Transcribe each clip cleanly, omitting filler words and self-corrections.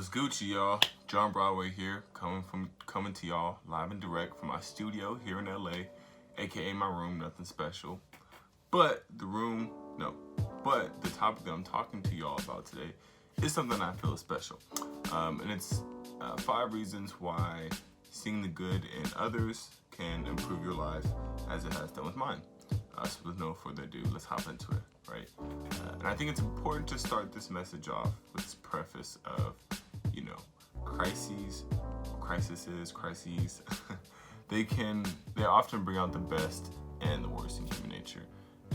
What's Gucci, y'all? John Broadway here, coming to y'all live and direct from my studio here in LA, aka my room. Nothing special, but but the topic that I'm talking to y'all about today is something I feel is special, and it's 5 reasons why seeing the good in others can improve your life as it has done with mine. So with no further ado, let's hop into it, right? And I think it's important to start this message off with this preface of, crises, they often bring out the best and the worst in human nature.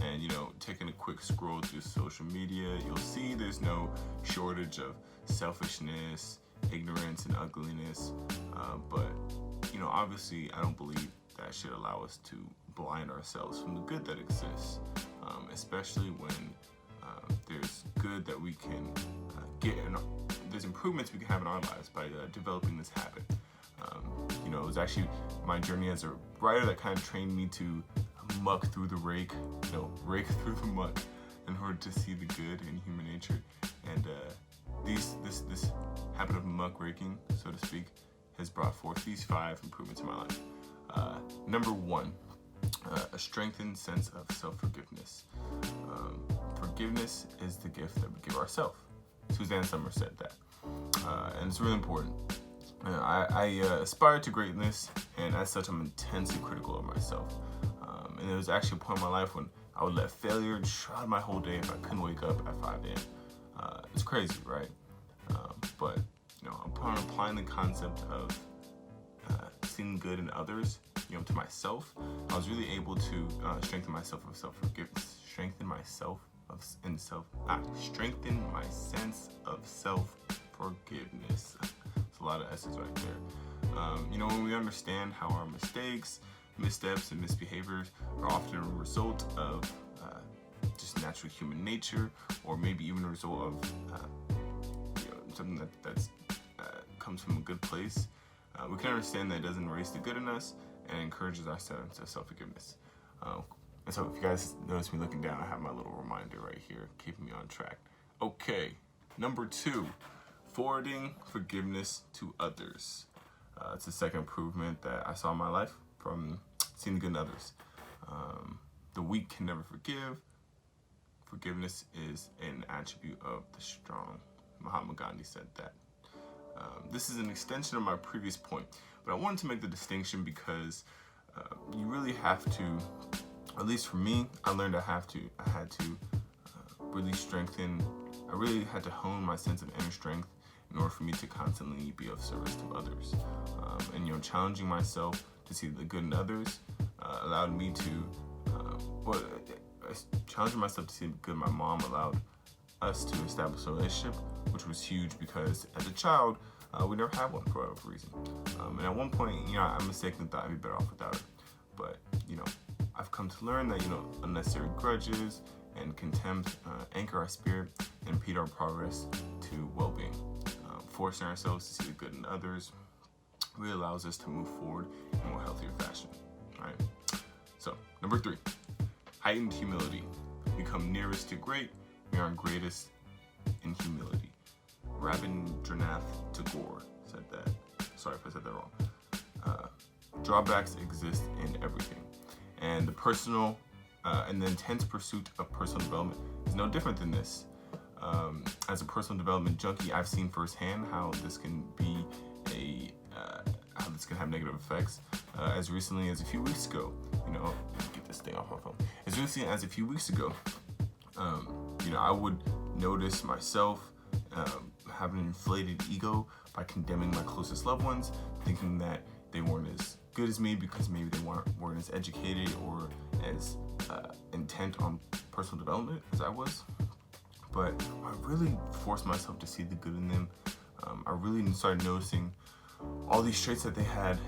And, taking a quick scroll through social media, you'll see there's no shortage of selfishness, ignorance, and ugliness. But obviously, I don't believe that should allow us to blind ourselves from the good that exists, especially when there's good that we can get in. There's improvements we can have in our lives by developing this habit. It was actually my journey as a writer that kind of trained me to rake through the muck in order to see the good in human nature. And this habit of muck raking, so to speak, has brought forth these 5 improvements in my life. Number 1, a strengthened sense of self-forgiveness. Forgiveness is the gift that we give ourselves. Suzanne Somers said that, and it's really important. I aspire to greatness, and as such, I'm intensely critical of myself. And there was actually a point in my life when I would let failure shroud my whole day if I couldn't wake up at 5 a.m. It's crazy, right? But upon applying the concept of seeing good in others, to myself, I was really able to strengthen my sense of self-forgiveness. Strengthen my sense of self-forgiveness. It's a lot of S's right there. When we understand how our mistakes, missteps, and misbehaviors are often a result of just natural human nature, or maybe even a result of something that's comes from a good place, we can understand that it doesn't erase the good in us and encourages our sense of self-forgiveness. And so if you guys notice me looking down, I have my little reminder right here, keeping me on track. Okay, number 2, forwarding forgiveness to others. It's the second improvement that I saw in my life from seeing the good in others. The weak can never forgive. Forgiveness is an attribute of the strong. Mahatma Gandhi said that. This is an extension of my previous point, but I wanted to make the distinction because you really have to, at least for me, I learned I had to really I really had to hone my sense of inner strength in order for me to constantly be of service to others. And challenging myself to see the good in others allowed me to, challenging myself to see the good in my mom allowed us to establish a relationship, which was huge because as a child, we never had one for whatever reason. And at one point, I mistakenly thought I'd be better off without it. But, I've come to learn that, unnecessary grudges and contempt anchor our spirit and impede our progress to well-being. Forcing ourselves to see the good in others really allows us to move forward in a more healthier fashion, right? So, number 3, heightened humility. Become nearest to great, we are greatest in humility. Rabindranath Tagore said that. Sorry if I said that wrong. Drawbacks exist in everything, and the intense pursuit of personal development is no different than this. As a personal development junkie, I've seen firsthand how this can be how this can have negative effects. As recently as a few weeks ago, get this thing off my phone. As recently as a few weeks ago, I would notice myself have an inflated ego by condemning my closest loved ones, thinking that they weren't as good as me because maybe they weren't as educated or as intent on personal development as I was. But I really forced myself to see the good in them. I really started noticing all these traits that they had,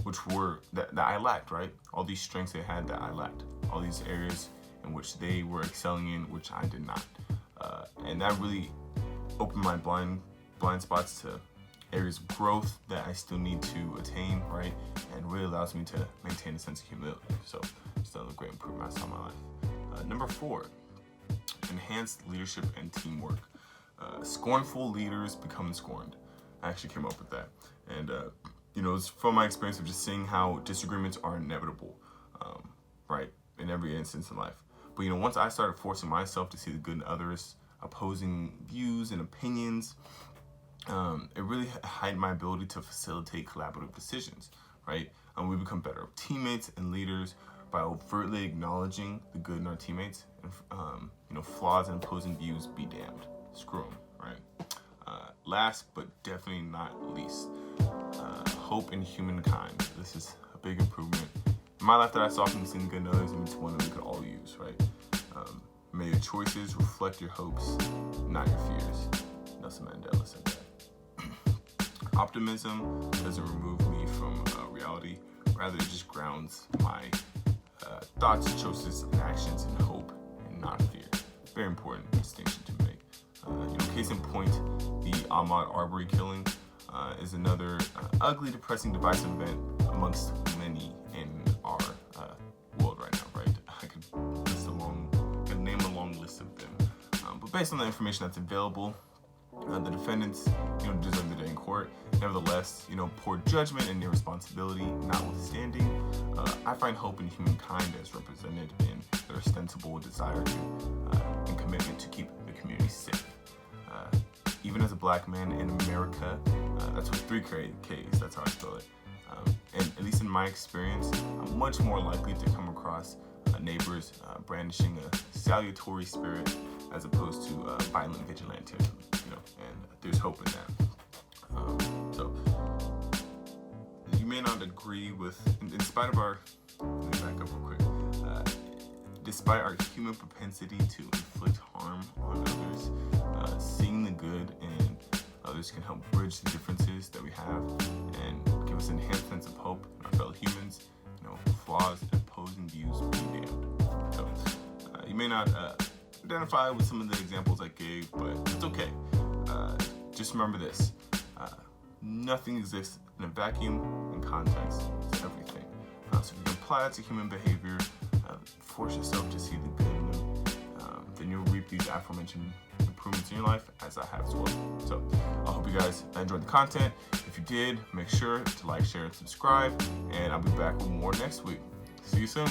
which were that I lacked, right? All these strengths they had that I lacked. All these areas in which they were excelling in, which I did not. And that really opened my blind spots to areas of growth that I still need to attain, right? And really allows me to maintain a sense of humility. So it's another great improvement I saw in my life. Number 4, enhanced leadership and teamwork. Scornful leaders become scorned. I actually came up with that. And, it's from my experience of just seeing how disagreements are inevitable, right, in every instance in life. But, once I started forcing myself to see the good in others, opposing views and opinions, it really heightened my ability to facilitate collaborative decisions, right? We become better teammates and leaders by overtly acknowledging the good in our teammates. And, flaws and opposing views be damned. Screw them, right? Last but definitely not least, hope in humankind. This is a big improvement in my life that I saw from seeing good in others, and it's one that we could all use, right? May your choices reflect your hopes, not your fears. Nelson Mandela said that. Optimism doesn't remove me from reality. Rather, it just grounds my thoughts, choices, and actions in hope and not fear. Very important distinction to make. Case in point, the Ahmaud Arbery killing is another ugly, depressing, divisive event amongst many in our world right now, right? I could name a long list of them. But based on the information that's available, the defendants, deserve the day in court. Nevertheless, poor judgment and irresponsibility notwithstanding, I find hope in humankind as represented in their ostensible desire to and commitment to keep the community safe. Even as a black man in America, that's with 3 Ks, that's how I spell it. And at least in my experience, I'm much more likely to come across neighbors brandishing a salutary spirit as opposed to violent vigilantism, and there's hope in that. So you may not agree with, in spite of our, let me back up real quick, despite our human propensity to inflict harm on others, seeing the good in others can help bridge the differences that we have and give us an enhanced sense of hope in our fellow humans. Flaws and opposing views be damned. So you may not identify with some of the examples I gave, but it's okay. Just remember this. Nothing exists in a vacuum, and context is everything. So if you can apply that to human behavior, force yourself to see the good in them, then you'll reap these aforementioned improvements in your life, as I have as well. So I hope you guys enjoyed the content. If you did, make sure to like, share, and subscribe, and I'll be back with more next week. See you soon.